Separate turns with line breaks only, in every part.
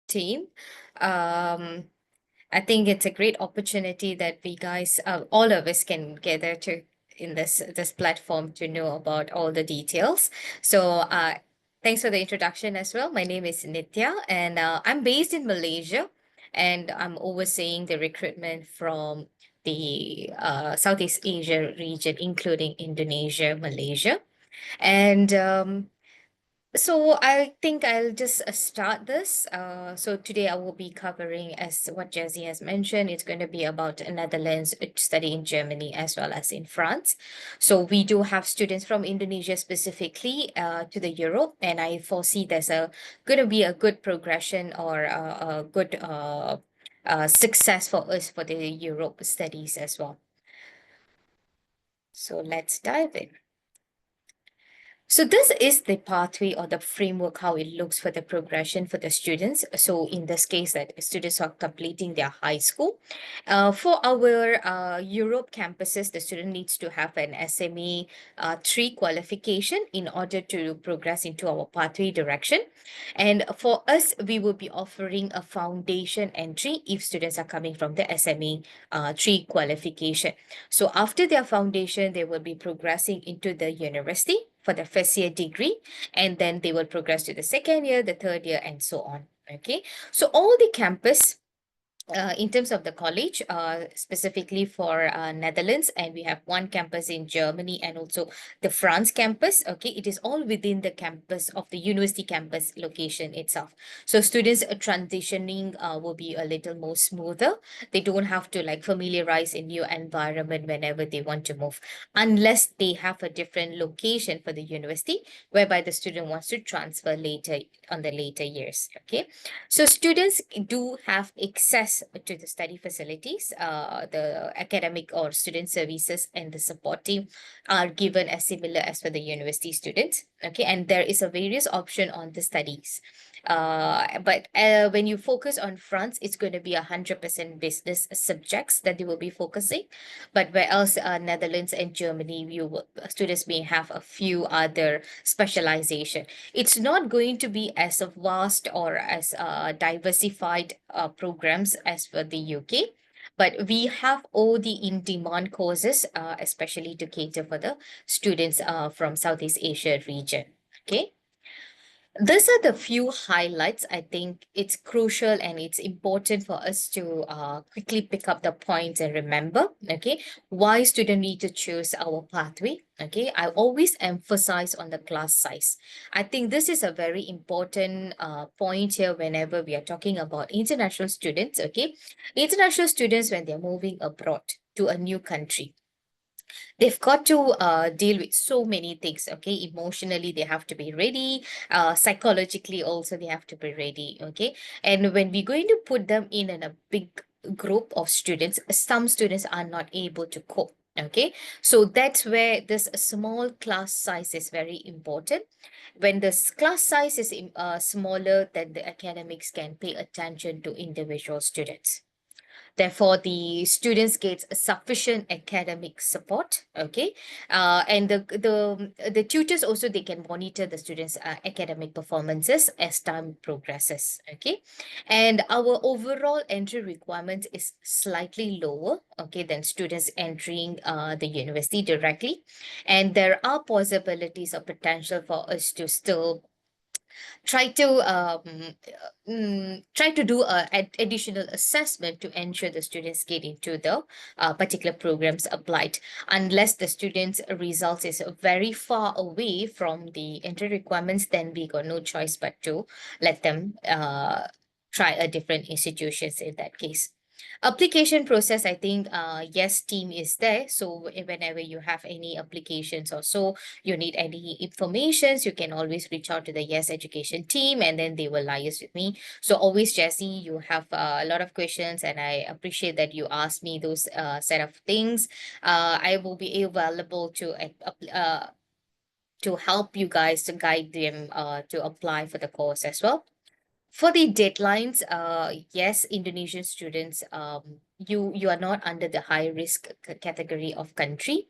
team. Um, I think it's a great opportunity that we guys, all of us, can gather to in this platform to know about all the details. So, thanks for the introduction as well. My name is Nitya, and I'm based in Malaysia, and I'm overseeing the recruitment from the Southeast Asia region, including Indonesia, Malaysia, and so I think I'll just start this. So today I will be covering, as what Jesse has mentioned, it's going to be about Netherlands, study in Germany as well as in France. So we do have students from Indonesia specifically to the Europe, and I foresee there's going to be a good progression or a good success for us for the Europe studies as well. So let's dive in. So this is the pathway or the framework, how it looks for the progression for the students. So in this case, that students are completing their high school. For our Europe campuses, the student needs to have an SME 3 qualification in order to progress into our pathway direction. And for us, we will be offering a foundation entry if students are coming from the SME 3 qualification. So after their foundation, they will be progressing into the university for the first year degree, and then they will progress to the second year, the third year, and so on. Okay, so all the campus in terms of the college, specifically for Netherlands, and we have one campus in Germany and also the France campus. Okay, it is all within the campus of the university campus location itself. So students transitioning will be a little more smoother. They don't have to like familiarize in new environment whenever they want to move, unless they have a different location for the university, whereby the student wants to transfer later on the later years. Okay, so students do have access to the study facilities. The academic or student services and the support team are given as similar as for the university students. Okay, and there is a various option on the studies. But when you focus on France, it's going to be 100% business subjects that they will be focusing. But where else, Netherlands and Germany, students may have a few other specialization. It's not going to be as vast or as diversified programs as for the UK, but we have all the in-demand courses, especially to cater for the students from Southeast Asia region. Okay. These are the few highlights. I think it's crucial and it's important for us to quickly pick up the points and remember, okay, why student need to choose our pathway. Okay, I always emphasize on the class size. I think this is a very important point here whenever we are talking about international students. Okay, international students, when they're moving abroad to a new country, they've got to deal with so many things. Okay, emotionally they have to be ready, psychologically also they have to be ready. Okay, and when we're going to put them in a big group of students, some students are not able to cope. Okay, so that's where this small class size is very important. When the class size is smaller, then the academics can pay attention to individual students. Therefore, the students get sufficient academic support. Okay, and the tutors also, they can monitor the students' academic performances as time progresses. Okay, and our overall entry requirement is slightly lower. Okay, than students entering the university directly, and there are possibilities or potential for us to still try to try to do additional assessment to ensure the students get into the particular programs applied. Unless the students' results is very far away from the entry requirements, then we got no choice but to let them try a different institutions in that case. Application process, I think, yes, team is there. So whenever you have any applications or so, you need any informations, you can always reach out to the Yes Education team, and then they will liaise with me. So always, Jesse, you have a lot of questions, and I appreciate that you asked me those set of things. I will be available to help you guys, to guide them to apply for the course as well. For the deadlines, yes, Indonesian students you are not under the high risk category of country,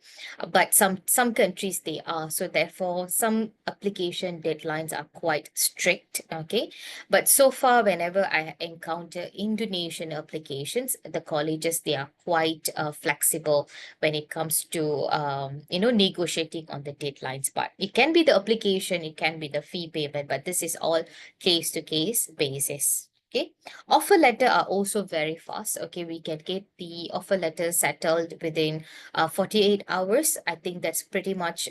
but some countries they are. So therefore, some application deadlines are quite strict. Okay, but so far, whenever I encounter Indonesian applications, the colleges they are quite flexible when it comes to negotiating on the deadlines. But it can be the application, it can be the fee payment, but this is all case to case basis. Okay. Offer letter are also very fast. Okay, we can get the offer letter settled within 48 hours. I think that's pretty much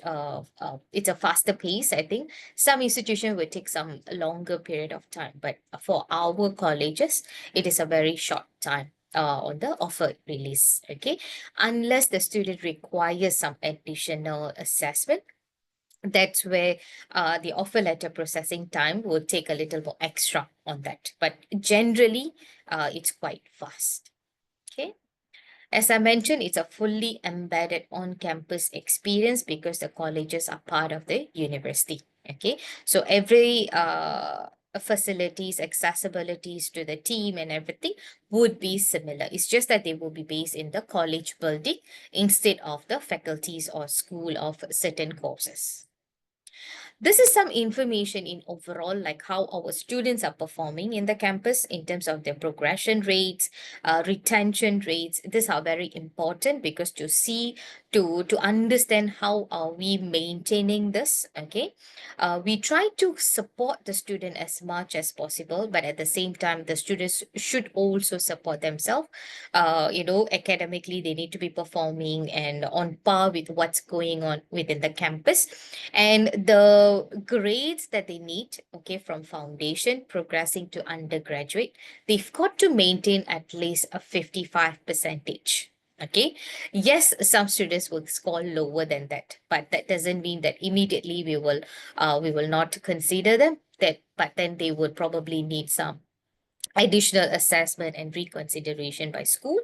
it's a faster pace. I think some institution will take some longer period of time, but for our colleges, it is a very short time on the offer release. Okay, unless the student requires some additional assessment, that's where the offer letter processing time will take a little more extra on that. But generally, it's quite fast. Okay. As I mentioned, it's a fully embedded on-campus experience because the colleges are part of the university. Okay. So every facilities, accessibilities to the team and everything would be similar. It's just that they will be based in the college building instead of the faculties or school of certain courses. This is some information in overall, like how our students are performing in the campus in terms of their progression rates, retention rates. These are very important because to see, to understand how are we maintaining this. Okay, we try to support the student as much as possible, but at the same time, the students should also support themselves. Academically, they need to be performing and on par with what's going on within the campus, and the grades that they need, okay, from foundation progressing to undergraduate, they've got to maintain at least a 55 percentage. Okay. Yes, some students will score lower than that, but that doesn't mean that immediately we will not consider them. That, but then they would probably need some additional assessment and reconsideration by school,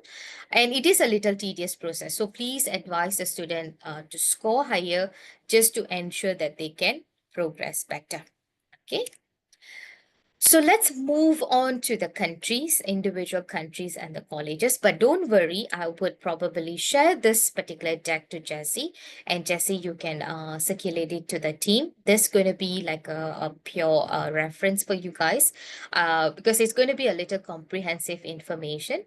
and it is a little tedious process, so please advise the student to score higher just to ensure that they can progress better. Okay, so let's move on to the countries, individual countries and the colleges. But don't worry, I would probably share this particular deck to Jessie. And Jessie, you can circulate it to the team. This is going to be like a pure reference for you guys because it's going to be a little comprehensive information.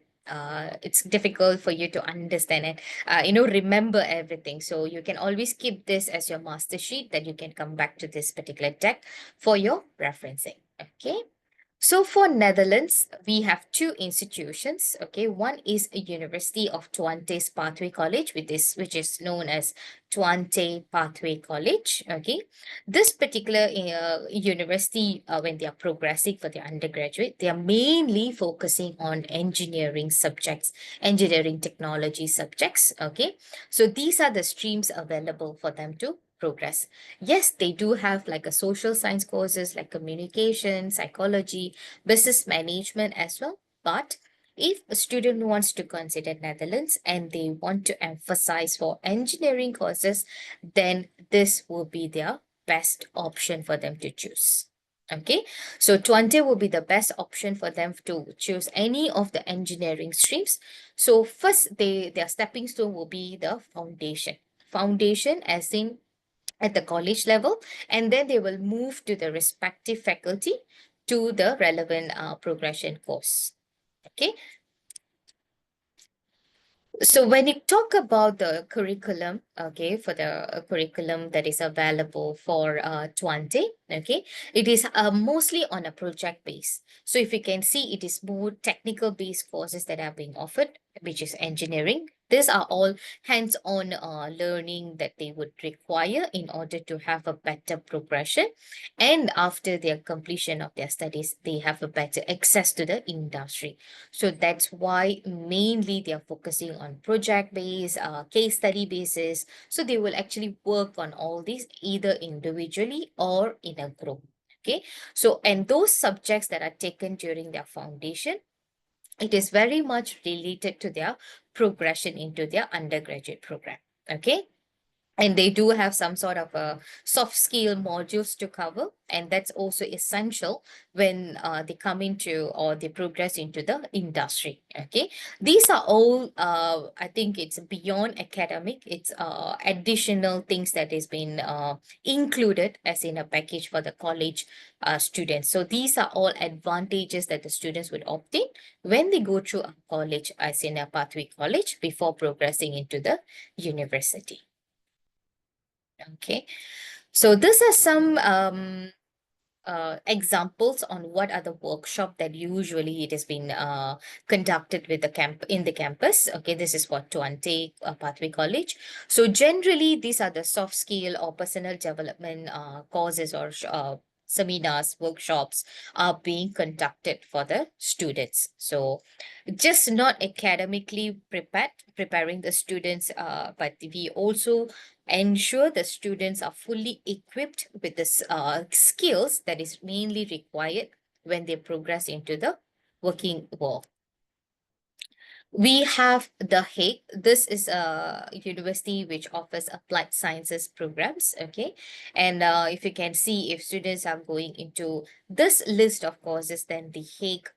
It's difficult for you to understand and remember everything, so you can always keep this as your master sheet, that you can come back to this particular deck for your referencing. Okay. So for Netherlands, we have two institutions. Okay, one is a University of Twante's Pathway College, which is known as Twante Pathway College. Okay, this particular university, when they are progressing for their undergraduate, they are mainly focusing on engineering subjects, engineering technology subjects. Okay, so these are the streams available for them to progress. Yes, they do have like a social science courses like communication, psychology, business management as well. But if a student wants to consider Netherlands and they want to emphasize for engineering courses, then this will be their best option for them to choose. Okay, so Twente will be the best option for them to choose any of the engineering streams. So first, their stepping stone will be the foundation. Foundation as in at the college level, and then they will move to the respective faculty to the relevant progression course. Okay, so when you talk about the curriculum, okay, for the curriculum that is available for Twante, okay, it is mostly on a project base. So if you can see, it is more technical based courses that are being offered, which is engineering. These are all hands-on learning that they would require in order to have a better progression. And after their completion of their studies, they have a better access to the industry. So that's why mainly they are focusing on project based, case study basis. So they will actually work on all these either individually or in a group. Okay. So, and those subjects that are taken during their foundation, it is very much related to their progression into their undergraduate program. Okay. and they do have some sort of a soft skill modules to cover, and that's also essential when they come into or they progress into the industry. Okay, these are all I think it's beyond academic, it's additional things that is been included as in a package for the college students. So these are all advantages that the students would obtain when they go through a college, as in a pathway college, before progressing into the university. Okay, so these are some examples on what are the workshop that usually it has been conducted with the camp in the campus. Okay, this is what Tuante Pathway College. So generally, these are the soft skill or personal development courses or seminars, workshops are being conducted for the students. So just not academically preparing the students, but we also ensure the students are fully equipped with the skills that is mainly required when they progress into the working world. We have the Hague. This is a university which offers applied sciences programs. Okay. And if you can see, if students are going into this list of courses, then the Hague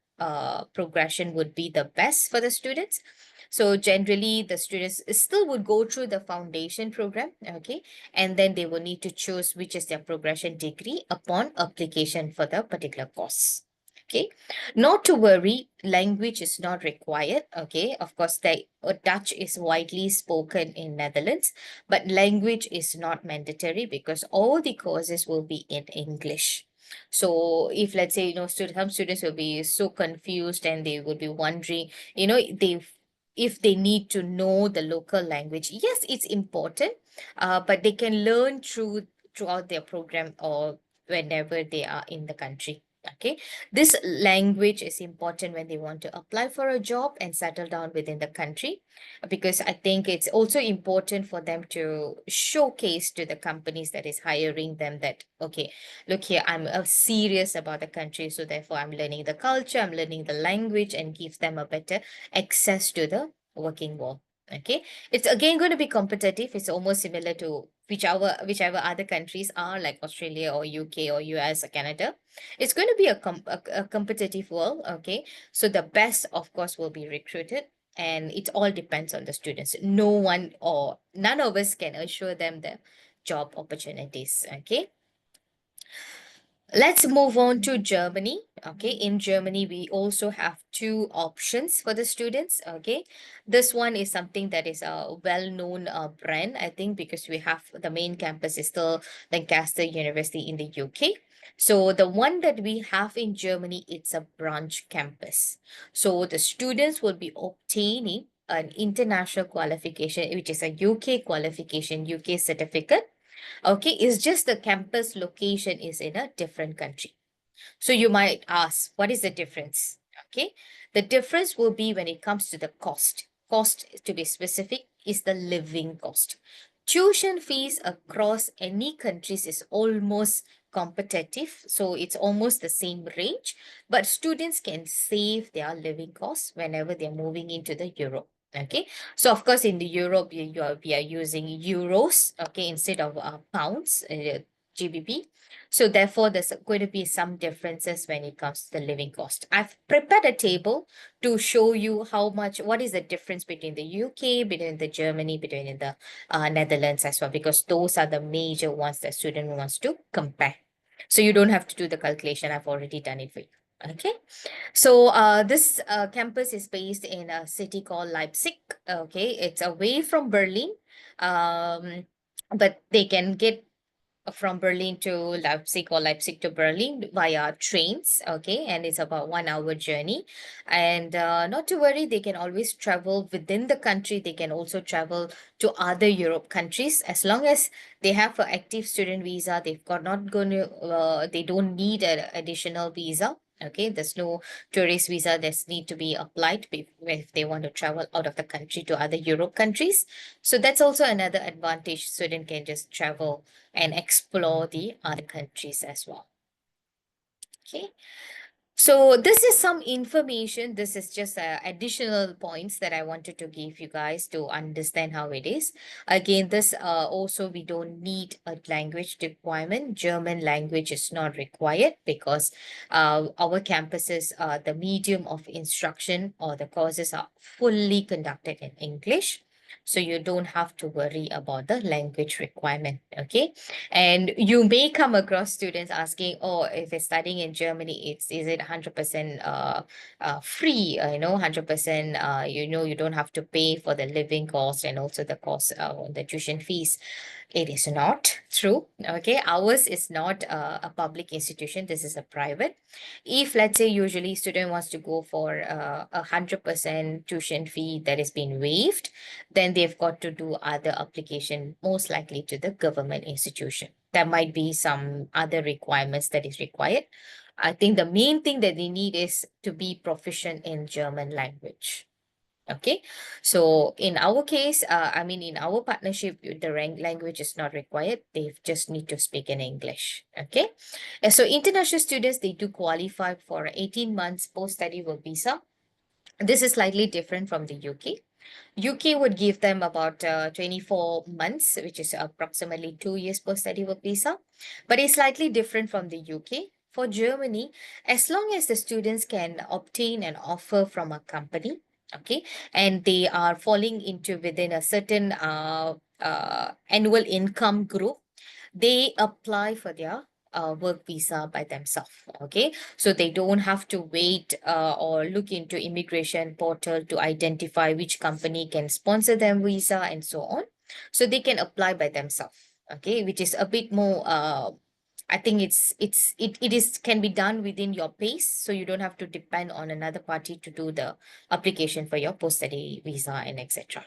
progression would be the best for the students. So generally, the students still would go through the foundation program. Okay. And then they will need to choose which is their progression degree upon application for the particular course. Okay, not to worry, language is not required. Okay, of course, the Dutch is widely spoken in Netherlands, but language is not mandatory because all the courses will be in English. So if let's say, some students will be so confused and they will be wondering, they if they need to know the local language, yes, it's important, but they can learn throughout their program or whenever they are in the country. Okay, this language is important when they want to apply for a job and settle down within the country, because I think it's also important for them to showcase to the companies that is hiring them that, okay, look here, I'm serious about the country. So therefore, I'm learning the culture, I'm learning the language, and give them a better access to the working world. Okay, it's again going to be competitive. It's almost similar to whichever other countries are like Australia or UK or US or Canada. It's going to be a competitive world. Okay, so the best, of course, will be recruited, and it all depends on the students. No one or none of us can assure them the job opportunities. Okay, let's move on to Germany. Okay, in Germany, we also have two options for the students. Okay, this one is something that is a well-known brand, I think, because we have the main campus is still Lancaster University in the UK. So the one that we have in Germany, it's a branch campus. So the students will be obtaining an international qualification, which is a UK qualification, UK certificate. Okay, it's just the campus location is in a different country. So you might ask, what is the difference? Okay, the difference will be when it comes to the cost. Cost, to be specific, is the living cost. Tuition fees across any countries is almost competitive, so it's almost the same range, but students can save their living costs whenever they're moving into the Europe. Okay, so of course in the Europe we are using euros, okay, instead of pounds, GBP. So therefore, there's going to be some differences when it comes to the living cost. I've prepared a table to show you what is the difference between the UK, between the Germany, between the Netherlands as well, because those are the major ones that student wants to compare. So you don't have to do the calculation. I've already done it for you. Okay. So this campus is based in a city called Leipzig. Okay. It's away from Berlin. But they can get from Berlin to Leipzig or Leipzig to Berlin via trains. Okay, and it's about 1 hour journey. And not to worry, they can always travel within the country. They can also travel to other Europe countries as long as they have an active student visa. They've got not going to. They don't need an additional visa. Okay, there's no tourist visa that's need to be applied if they want to travel out of the country to other Europe countries. So that's also another advantage. Student can just travel and explore the other countries as well. Okay. So this is some information. This is just additional points that I wanted to give you guys to understand how it is. Again, this also we don't need a language requirement. German language is not required because our campuses, the medium of instruction or the courses are fully conducted in English. So you don't have to worry about the language requirement. Okay. And you may come across students asking, oh, if it's studying in Germany, is it 100% free, 100%, you don't have to pay for the living cost and also the cost, the tuition fees. It is not true. Okay. Ours is not a public institution. This is a private. If let's say usually student wants to go for 100% tuition fee that is being waived, then they've got to do other application, most likely to the government institution. There might be some other requirements that is required. I think the main thing that they need is to be proficient in German language. Okay, so in our case, in our partnership, the language is not required. They just need to speak in English. Okay, and so international students, they do qualify for 18 months post-study work visa. This is slightly different from the UK. UK would give them about 24 months, which is approximately 2 years post-study work visa, but it's slightly different from the UK. For Germany, as long as the students can obtain an offer from a company, okay, and they are falling into within a certain annual income group, they apply for their work visa by themselves. Okay, so they don't have to wait or look into immigration portal to identify which company can sponsor them visa and so on. So they can apply by themselves. Okay, which is a bit more I think it is can be done within your pace, so you don't have to depend on another party to do the application for your post-study visa and etc.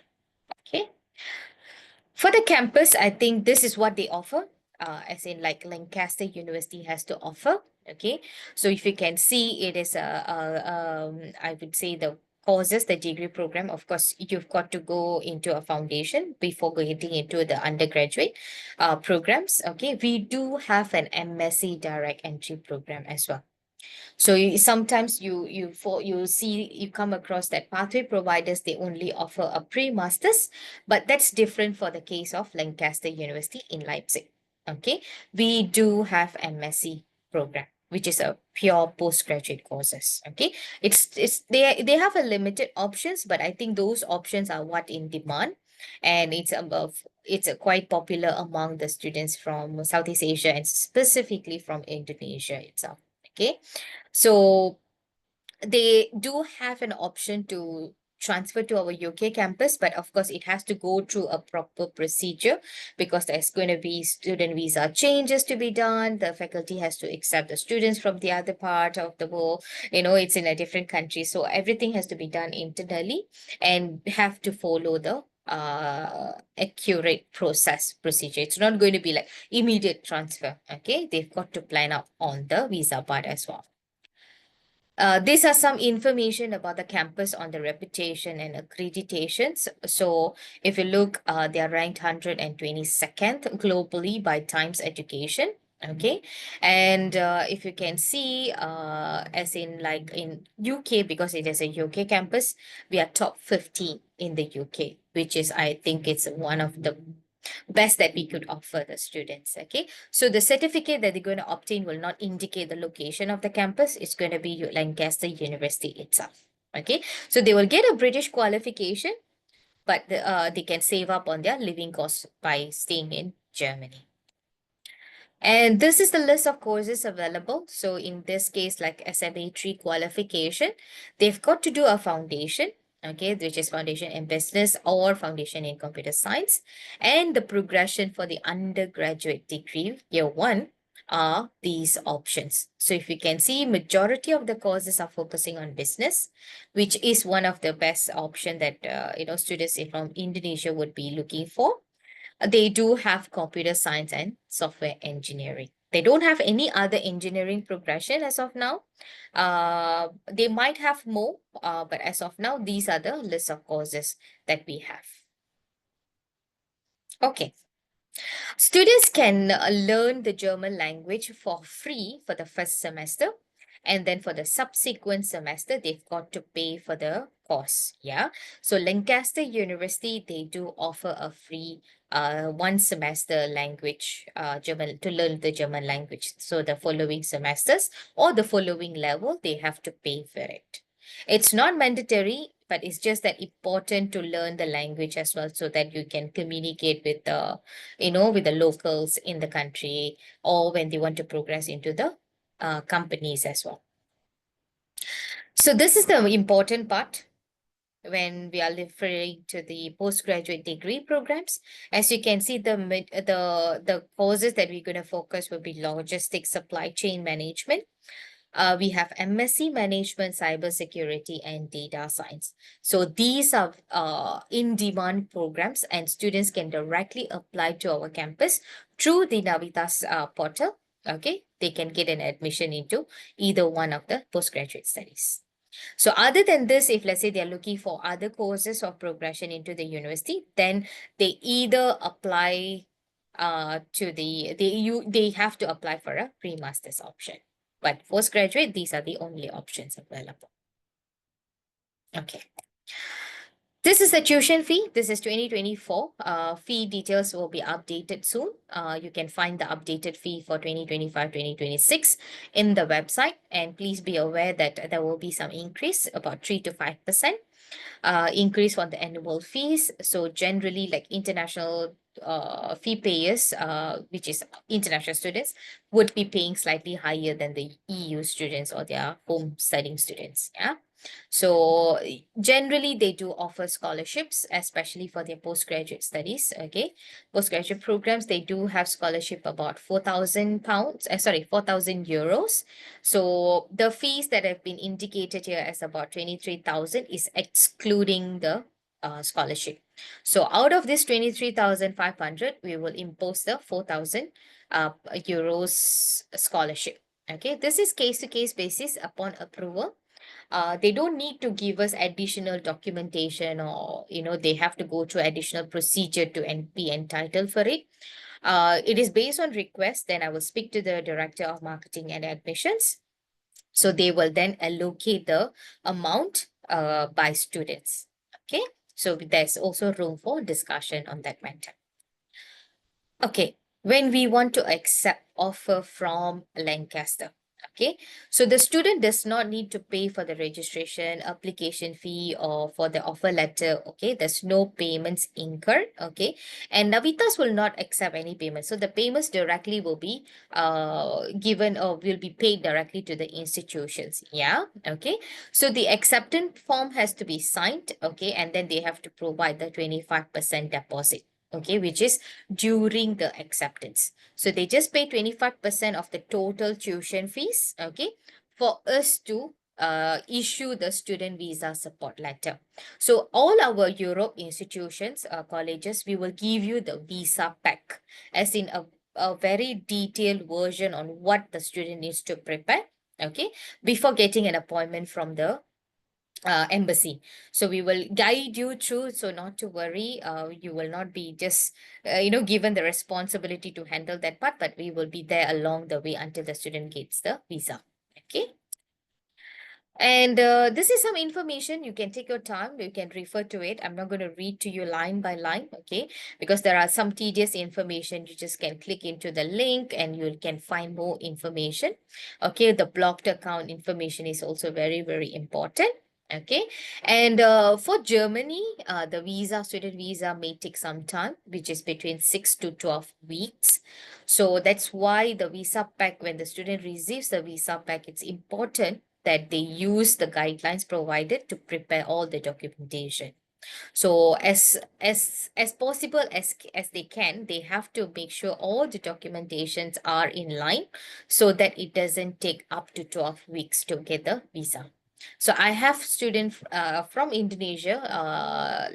Okay. For the campus, I think this is what they offer, as in like Lancaster University has to offer. Okay, so if you can see, it is I would say the courses, the degree program. Of course, you've got to go into a foundation before getting into the undergraduate programs. Okay, we do have an MSc direct entry program as well. So sometimes you see you come across that pathway providers, they only offer a pre-masters, but that's different for the case of Lancaster University in Leipzig. Okay, we do have MSc program, which is a pure postgraduate courses. Okay, it's they have a limited options, but I think those options are what in demand, and it's a quite popular among the students from Southeast Asia and specifically from Indonesia itself. Okay, so they do have an option to transfer to our UK campus, but of course it has to go through a proper procedure because there's going to be student visa changes to be done. The faculty has to accept the students from the other part of the world. It's in a different country. So everything has to be done internally and have to follow the accurate procedure. It's not going to be like immediate transfer. Okay, they've got to plan out on the visa part as well. These are some information about the campus on the reputation and accreditations. So if you look, they are ranked 122nd globally by Times Education. Okay. And if you can see, as in like in UK, because it is a UK campus, we are top 15 in the UK, which is, I think it's one of the best that we could offer the students. Okay, so the certificate that they're going to obtain will not indicate the location of the campus. It's going to be Lancaster University itself. Okay, so they will get a British qualification, but they can save up on their living costs by staying in Germany. And this is the list of courses available. So in this case, like SMA3 qualification, they've got to do a foundation, okay, which is foundation in business or foundation in computer science. And the progression for the undergraduate degree, year one, are these options. So if you can see, majority of the courses are focusing on business, which is one of the best option that, students from Indonesia would be looking for. They do have computer science and software engineering. They don't have any other engineering progression as of now. They might have more, but as of now, these are the list of courses that we have. Okay. Students can learn the German language for free for the first semester. And then for the subsequent semester, they've got to pay for the course. Yeah. So Lancaster University, they do offer a free 1 semester language, German, to learn the German language. So the following semesters or the following level, they have to pay for it. It's not mandatory, but it's just that important to learn the language as well, so that you can communicate with the, with the locals in the country, or when they want to progress into the companies as well. So this is the important part when we are referring to the postgraduate degree programs. As you can see, the courses that we're going to focus will be logistics, supply chain management. We have MSc Management, Cybersecurity, and Data Science. So these are in-demand programs, and students can directly apply to our campus through the Navitas portal. Okay, they can get an admission into either one of the postgraduate studies. So other than this, if let's say they're looking for other courses or progression into the university, then they either apply to they have to apply for a pre-master's option. But postgraduate, these are the only options available. Okay. This is the tuition fee. This is 2024. Fee details will be updated soon. You can find the updated fee for 2025, 2026 in the website. And please be aware that there will be some increase, about 3 to 5% increase on the annual fees. So generally, like international fee payers, which is international students, would be paying slightly higher than the EU students or their home studying students. Yeah. So generally, they do offer scholarships, especially for their postgraduate studies. Okay, postgraduate programs, they do have scholarship about £4,000. 4,000 euros. So the fees that have been indicated here as about 23,000 is excluding the scholarship. So out of this 23,500, we will impose the 4,000 euros scholarship. Okay, this is case to case basis upon approval. They don't need to give us additional documentation, or they have to go through additional procedure to be entitled for it. It is based on request. Then I will speak to the director of marketing and admissions, so they will then allocate the amount by students. Okay, so there's also room for discussion on that matter. Okay, when we want to accept offer from Lancaster. Okay, so the student does not need to pay for the registration, application fee, or for the offer letter. Okay, there's no payments incurred. Okay, and Navitas will not accept any payments. So the payments directly will be given, or will be paid directly to the institutions. Yeah, okay. So the acceptance form has to be signed. Okay, and then they have to provide the 25% deposit. Okay, which is during the acceptance. So they just pay 25% of the total tuition fees, okay, for us to issue the student visa support letter. So all our Europe institutions, colleges, we will give you the visa pack, as in a very detailed version on what the student needs to prepare, okay, before getting an appointment from the embassy. So we will guide you through, so not to worry. You will not be just given the responsibility to handle that part, but we will be there along the way until the student gets the visa. Okay. And this is some information. You can take your time. You can refer to it. I'm not going to read to you line by line, okay? Because there are some tedious information. You just can click into the link and you can find more information. Okay, the blocked account information is also very, very important. Okay, and for Germany, the student visa may take some time, which is between 6 to 12 weeks. So that's why the visa pack, when the student receives the visa pack, it's important that they use the guidelines provided to prepare all the documentation. So as possible as they can, they have to make sure all the documentations are in line, so that it doesn't take up to 12 weeks to get the visa. So I have student from Indonesia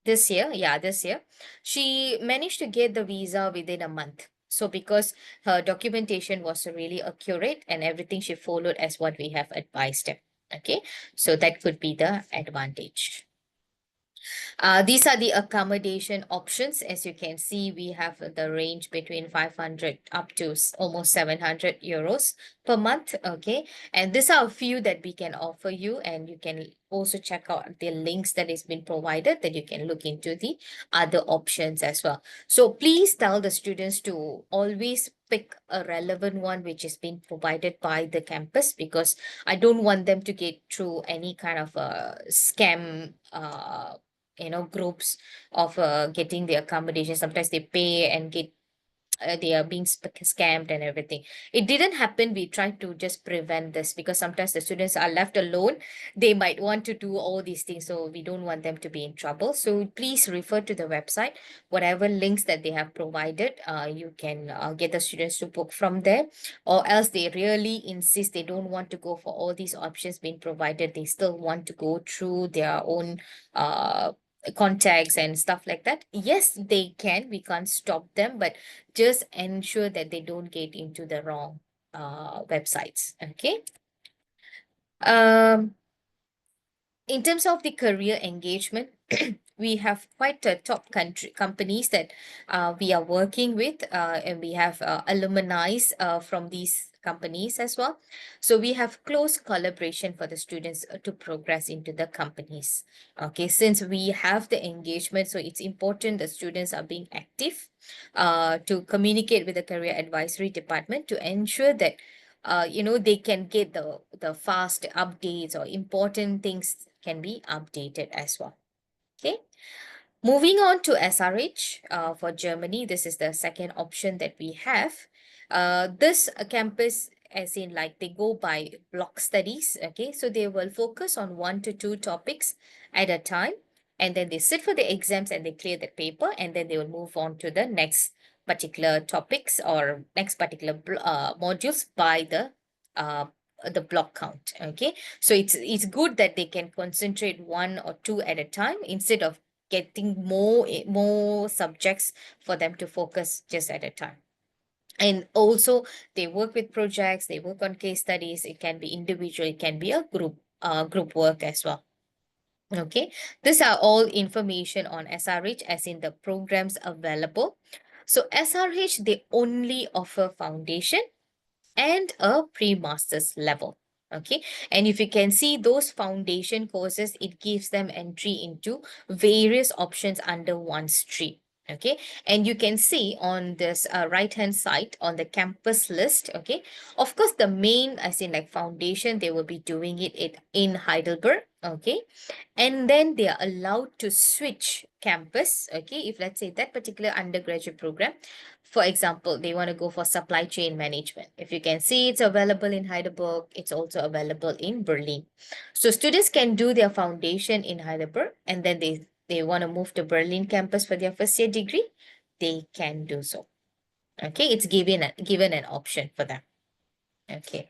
this year. Yeah, this year. She managed to get the visa within a month. So because her documentation was really accurate and everything she followed as what we have advised her. Okay, so that could be the advantage. These are the accommodation options. As you can see, we have the range between 500 up to almost 700 euros per month. Okay. And these are a few that we can offer you. And you can also check out the links that is been provided, that you can look into the other options as well. So please tell the students to always pick a relevant one which is being provided by the campus, because I don't want them to get through any kind of scam groups of getting the accommodation. Sometimes they pay and get they are being scammed and everything. It didn't happen. We tried to just prevent this, because sometimes the students are left alone. They might want to do all these things, so we don't want them to be in trouble. So please refer to the website. Whatever links that they have provided, you can get the students to book from there. Or else they really insist they don't want to go for all these options being provided. They still want to go through their own contacts and stuff like that. Yes, they can. We can't stop them, but just ensure that they don't get into the wrong websites. Okay. Um, in terms of the career engagement, we have quite a top country companies that we are working with, and we have alumni from these companies as well. So we have close collaboration for the students to progress into the companies. Okay, since we have the engagement, so it's important the students are being active to communicate with the career advisory department to ensure that they can get the fast updates, or important things can be updated as well. Okay. Moving on to SRH for Germany, this is the second option that we have. This campus, as in like they go by block studies. Okay, so they will focus on 1 to 2 topics at a time, and then they sit for the exams and they clear the paper, and then they will move on to the next particular topics or next particular modules by uh, the block count. Okay, so it's good that they can concentrate 1 or 2 at a time, instead of getting more subjects for them to focus just at a time. And also they work with projects, they work on case studies. It can be individual, it can be a group work as well. Okay, these are all information on SRH, as in the programs available. So SRH, they only offer foundation and a pre-master's level. Okay, and if you can see those foundation courses, it gives them entry into various options under one stream. Okay, and you can see on this right hand side on the campus list. Okay, of course the main, as in like foundation, they will be doing it in Heidelberg. Okay, and then they are allowed to switch campus. Okay, if let's say that particular undergraduate program, for example, they want to go for supply chain management. If you can see, it's available in Heidelberg, it's also available in Berlin. So students can do their foundation in Heidelberg, and then they want to move to Berlin campus for their first year degree, they can do so. Okay, it's given an option for them. Okay.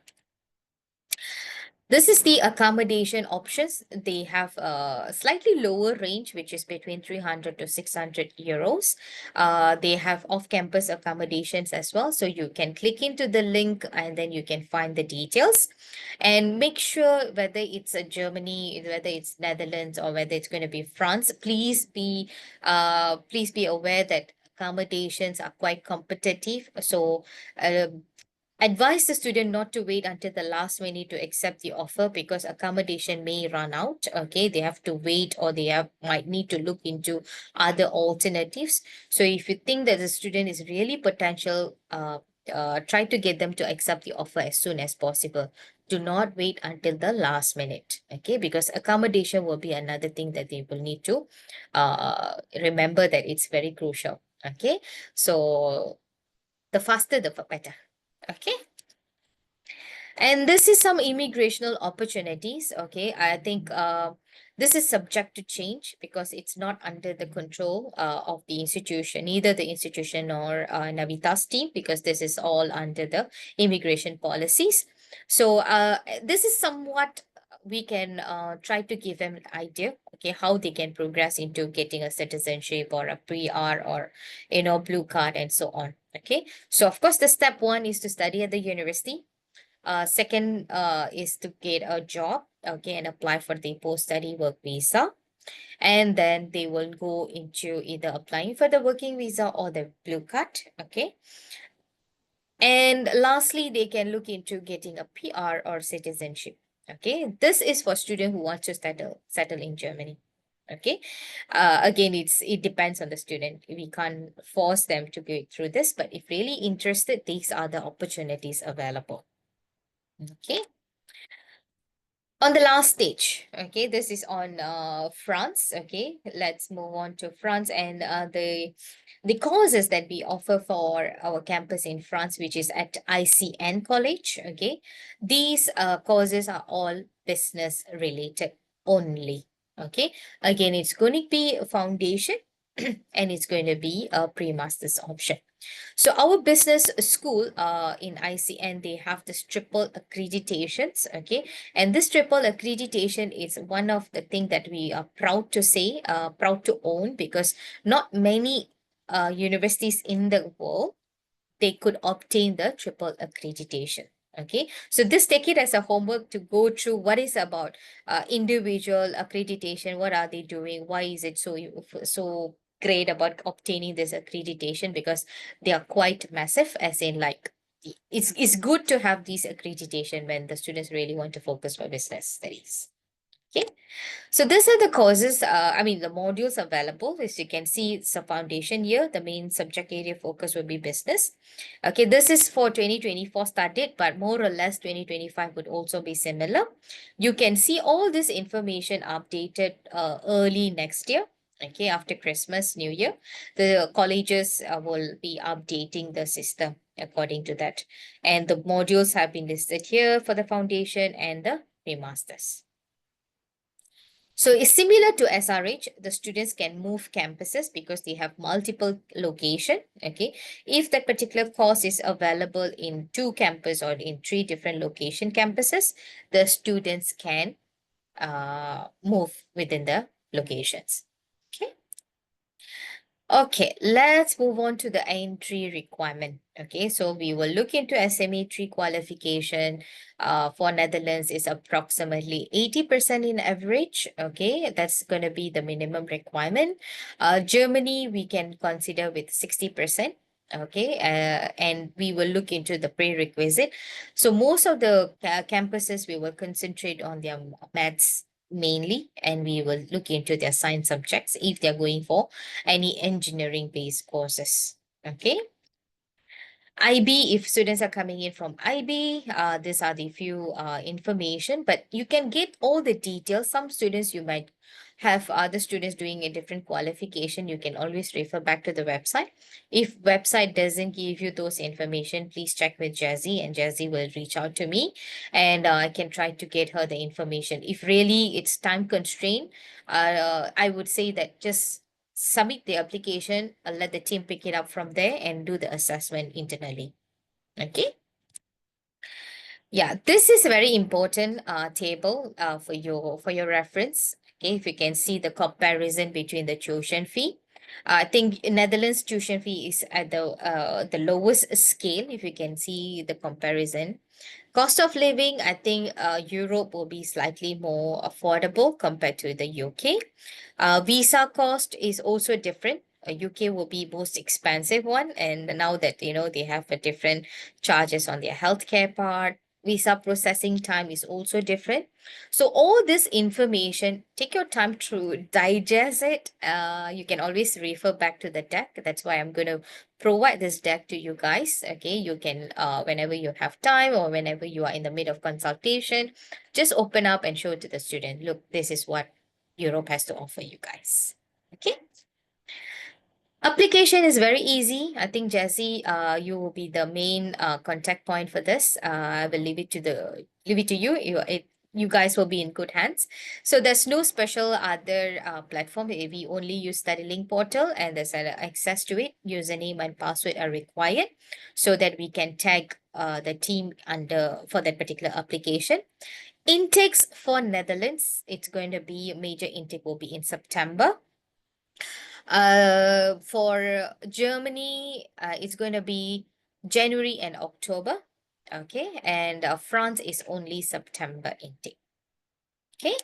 This is the accommodation options. They have a slightly lower range, which is between 300 to 600 euros. They have off-campus accommodations as well. So you can click into the link and then you can find the details. And make sure whether it's a Germany, whether it's Netherlands, or whether it's going to be France, please be aware that accommodations are quite competitive. So uh, advise the student not to wait until the last minute to accept the offer, because accommodation may run out. Okay, they have to wait, or might need to look into other alternatives. So if you think that the student is really potential, try to get them to accept the offer as soon as possible. Do not wait until the last minute. Okay, because accommodation will be another thing that they will need to remember, that it's very crucial. Okay, so the faster the better. Okay. And this is some immigrational opportunities. Okay, I think this is subject to change, because it's not under the control of the institution, either the institution or Navitas team, because this is all under the immigration policies. So this is somewhat we can try to give them an idea, okay, how they can progress into getting a citizenship or a PR, or blue card and so on. Okay, so of course the step one is to study at the university. Second is to get a job, okay, and apply for the post-study work visa. And then they will go into either applying for the working visa or the blue card. Okay. And lastly, they can look into getting a PR or citizenship. Okay. This is for student who wants to settle in Germany. Okay. Again, it depends on the student. We can't force them to go through this, but if really interested, these are the opportunities available. Okay. On the last stage, okay, this is on France. Okay, let's move on to France and the courses that we offer for our campus in France, which is at ICN College. Okay, these courses are all business related only. Okay, again, it's going to be a foundation and it's going to be a pre-master's option. So our business school in ICN, they have this triple accreditations, okay? And this triple accreditation is one of the thing that we are proud to say, proud to own, because not many universities in the world they could obtain the triple accreditation. Okay, so this take it as a homework to go through what is about individual accreditation. What are they doing? Why is it so great about obtaining this accreditation? Because they are quite massive, as in like it's good to have these accreditation when the students really want to focus for business studies. Okay. So these are the courses, the modules available. As you can see, it's a foundation here. The main subject area focus will be business. Okay, this is for 2024 start date, but more or less 2025 would also be similar. You can see all this information updated early next year. Okay, after Christmas, New Year, the colleges will be updating the system according to that. And the modules have been listed here for the foundation and the remasters. So it's similar to SRH. The students can move campuses because they have multiple location. Okay. If that particular course is available in two campus or in three different location campuses, the students can move within the locations. Okay. Okay, let's move on to the entry requirement. Okay, so we will look into SME3 qualification for Netherlands is approximately 80% in average. Okay, that's going to be the minimum requirement. Germany, we can consider with 60%. Okay, and we will look into the prerequisite. So most of the campuses, we will concentrate on their maths mainly, and we will look into their science subjects if they're going for any engineering based courses. Okay. IB, if students are coming in from IB, these are the few information, but you can get all the details. Some students, you might have other students doing a different qualification. You can always refer back to the website. If website doesn't give you those information, please check with Jazzy and Jazzy will reach out to me and I can try to get her the information. If really it's time constraint, I would say that just submit the application, let the team pick it up from there and do the assessment internally. Okay. Yeah, this is a very important table for your reference. Okay, if you can see the comparison between the tuition fee. I think in Netherlands tuition fee is at the lowest scale. If you can see the comparison, cost of living, I think Europe will be slightly more affordable compared to the UK. Visa cost is also different. UK will be most expensive one, and now that they have a different charges on their healthcare part, visa processing time is also different. So all this information, take your time to digest it. You can always refer back to the deck. That's why I'm going to provide this deck to you guys. Okay, you can whenever you have time or whenever you are in the middle of consultation, just open up and show it to the student. Look, this is what Europe has to offer you guys. Okay. Application is very easy. I think Jesse, you will be the main contact point for this. I will leave it to you. You guys will be in good hands. So there's no special other platform. We only use StudyLink portal and there's access to it. Username and password are required so that we can tag the team under for that particular application. Intakes for Netherlands, it's going to be major intake will be in September. For Germany, it's going to be January and October. Okay, and France is only September intake. Okay.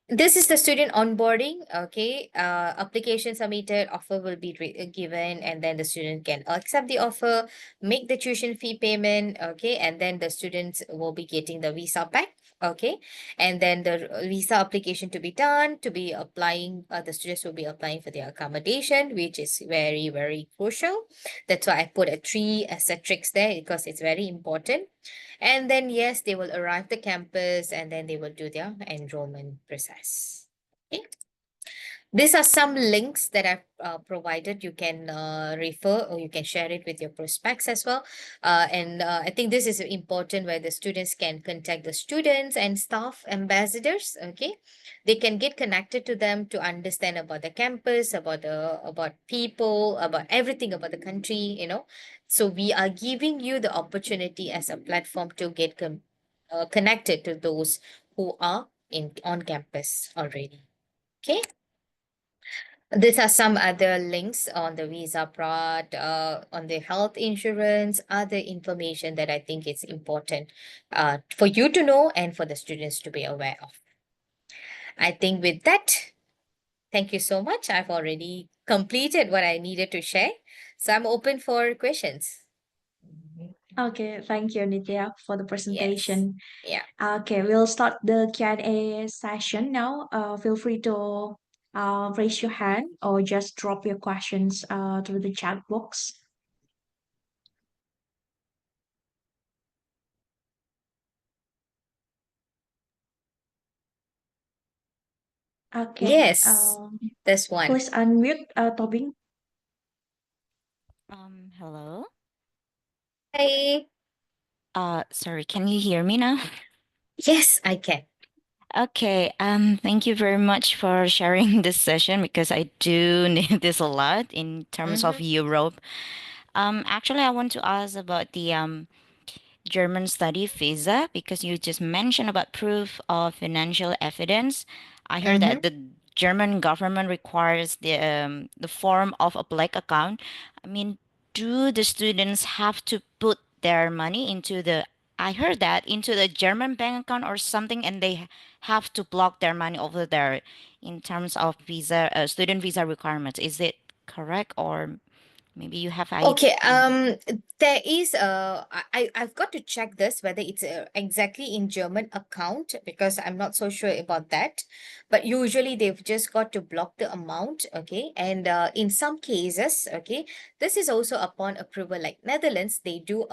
This is the student onboarding. Okay. Application submitted, offer will be given, and then the student can accept the offer, make the tuition fee payment. Okay. And then the students will be getting the visa back. Okay. And then the visa application to be done, to be applying, the students will be applying for their accommodation, which is very, very crucial. That's why I put a three asterisk there because it's very important. And then, yes, they will arrive the campus and then they will do their enrollment process. Okay. These are some links that I've provided. You can refer or you can share it with your prospects as well. And I think this is important where the students can contact the students and staff ambassadors. Okay, they can get connected to them to understand about the campus, about people, about everything about the country. So we are giving you the opportunity as a platform to get connected to those who are in on campus already. Okay. These are some other links on the visa part, on the health insurance, other information that I think is important for you to know and for the students to be aware of. I think with that, thank you so much. I've already completed what I needed to share. So I'm open for questions.
Okay, thank you, Nitya, for the
Yes.
presentation.
Yeah.
Okay, we'll start the Q&A session now. Feel free to raise your hand or just drop your questions through the chat box. Okay,
Yes. That's one.
please unmute, Tobin.
Hello.
Hi.
Sorry, can you hear me now?
Yes, I can.
Okay, thank you very much for sharing this session because I do need this a lot in terms of
Mm-hmm.
Europe. Actually, I want to ask about the German study visa because you just mentioned about proof of financial evidence. I heard
Mm-hmm.
that the German government requires the form of a blank account. I mean, do the students have to put their money into the I heard that into the German bank account or something, and they have to block their money over there in terms of visa, student visa requirements. Is it correct, or maybe you have I?
Okay, there is I've got to check this whether it's exactly in German account because I'm not so sure about that. But usually they've just got to block the amount, okay? And in some cases, okay, this is also upon approval. Like Netherlands, they do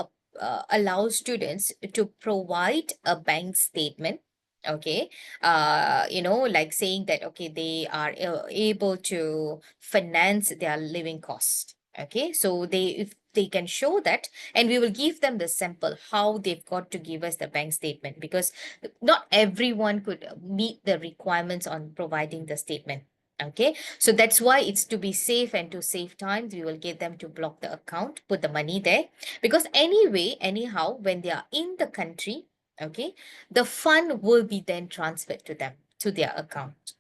allow students to provide a bank statement. Okay, like saying that okay, they are able to finance their living cost. Okay, so if they can show that, and we will give them the sample how they've got to give us the bank statement because not everyone could meet the requirements on providing the statement. Okay, so that's why it's to be safe and to save time, we will get them to block the account, put the money there, because anyway, anyhow, when they are in the country, okay, the fund will be then transferred to them to their account.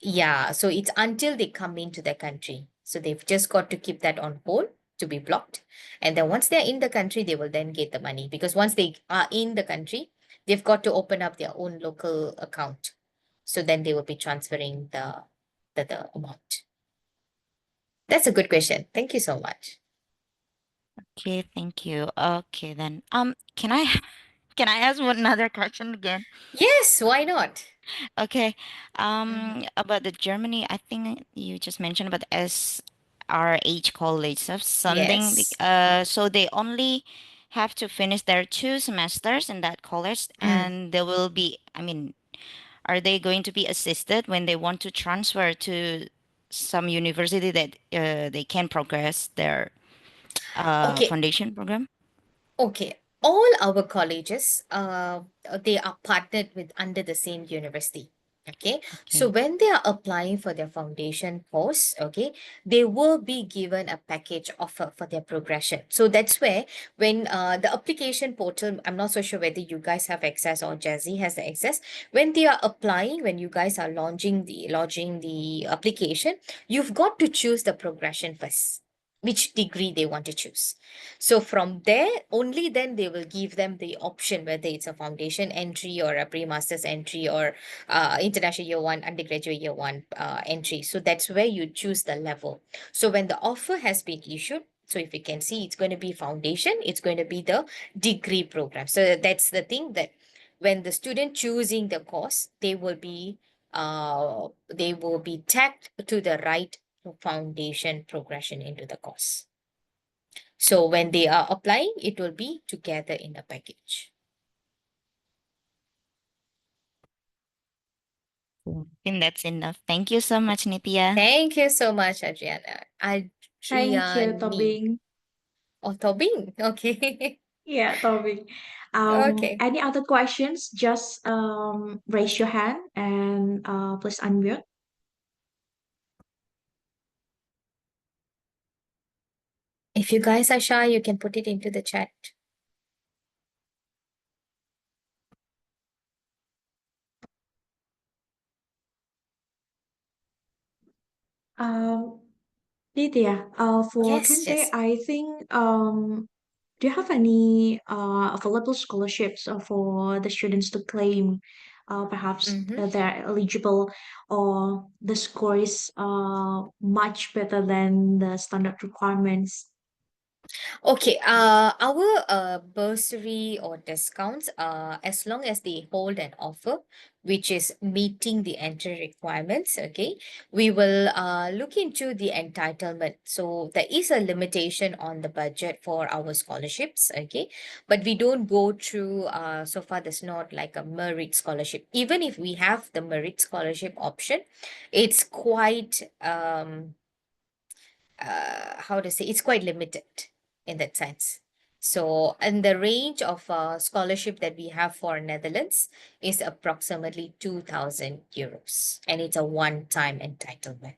Yeah, so it's until they come into the country. So they've just got to keep that on hold to be blocked. And then once they're in the country, they will then get the money because once they are in the country, they've got to open up their own local account. So then they will be transferring the amount. That's a good question. Thank you so much.
Okay, thank you. Okay, then. Can I can I ask one another question again?
Yes, why not?
Okay.
Mhm.
About the Germany, I think you just mentioned about the SRH college of something.
Yes.
So they only have to finish their 2 semesters in that college,
Mm.
and they will be. I mean, are they going to be assisted when they want to transfer to some university that they can progress their
Okay.
foundation program?
Okay, all our colleges, they are partnered with under the same university. Okay, so
Okay.
when they are applying for their foundation course, okay, they will be given a package offer for their progression. So that's where when the application portal, I'm not so sure whether you guys have access or Jazzy has the access. When they are applying, when you guys are launching the application, you've got to choose the progression first. which degree they want to choose. So from there, only then they will give them the option whether it's a foundation entry or a pre-master's entry or international year one, undergraduate year one entry. So that's where you choose the level. So when the offer has been issued, so if you can see, it's going to be foundation, it's going to be the degree program. So that's the thing, that when the student choosing the course, they will be tagged to the right foundation progression into the course. So when they are applying, it will be together in the package.
I think that's enough. Thank you so much, Nitya.
Thank you so much, Adriana.
Thank you,
Adriani.
Tobing.
Oh, Tobing. Okay.
Yeah, Tobing.
Okay.
Any other questions? Just raise your hand and please unmute.
If you guys are shy, you can put it into the chat.
Um, Lydia, for
Yes,
20,
yes.
I think, do you have any available scholarships for the students to claim? Perhaps
Mm-hmm.
they're eligible or the score is much better than the standard requirements.
Okay, our bursary or discounts, as long as they hold an offer which is meeting the entry requirements, okay, we will look into the entitlement. So there is a limitation on the budget for our scholarships, okay, but we don't go through, so far there's not like a merit scholarship. Even if we have the merit scholarship option, it's quite how to say, it's quite limited in that sense. So and the range of scholarship that we have for Netherlands is approximately 2,000 euros, and it's a one-time entitlement.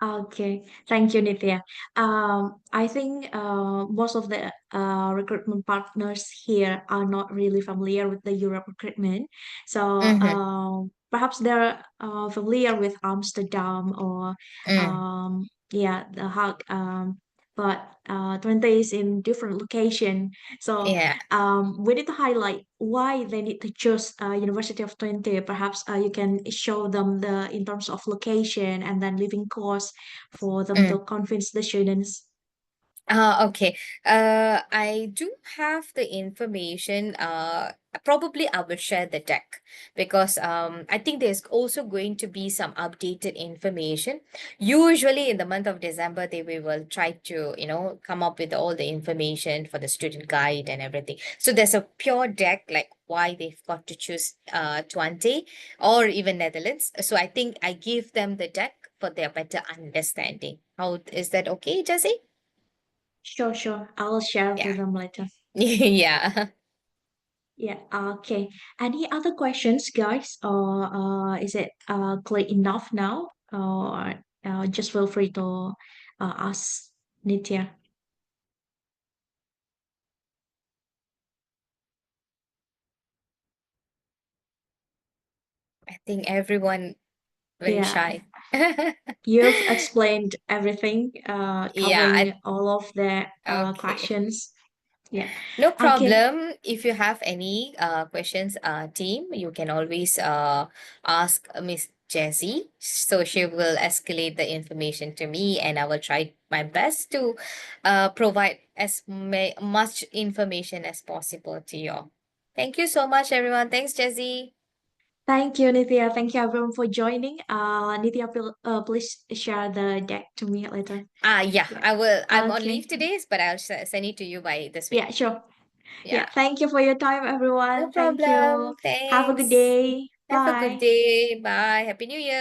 Okay, thank you, Nitya. I think most of the recruitment partners here are not really familiar with the Europe recruitment. So
Mm-hmm.
perhaps they're familiar with Amsterdam or
Mm,
yeah, The Hague. But 20 is in different location. So
yeah.
we need to highlight why they need to choose University of 20. Perhaps you can show them the in terms of location and then living costs for them
Mm.
to convince the students.
Okay. I do have the information. Probably I will share the deck because I think there's also going to be some updated information. Usually in the month of December, we will try to, come up with all the information for the student guide and everything. So there's a pure deck like why they've got to choose Twente or even Netherlands. So I think I give them the deck for their better understanding. How is that okay, Jesse?
Sure, sure. I'll share
Yeah.
with them later.
Yeah.
Yeah, okay. Any other questions, guys? Or is it clear enough now? Or just feel free to ask Nitya.
I think everyone very
Yeah,
shy.
you've explained everything,
Yeah,
covering all of the
okay.
questions. Yeah.
No
Okay.
problem. If you have any questions, team, you can always ask Miss Jessie. So she will escalate the information to me, and I will try my best to provide as much information as possible to you all. Thank you so much, everyone. Thanks, Jessie.
Thank you, Nitya. Thank you, everyone, for joining. Nitya, please share the deck to me later.
Yeah,
Yeah.
I will. I'm on
Okay.
leave today, but I'll send it to you by this week.
Yeah, sure.
Yeah,
Yeah. Thank you for your time,
no
everyone. Thank you.
problem.
Have a good
Thanks.
day.
Have a good
Bye.
day. Bye. Happy New Year.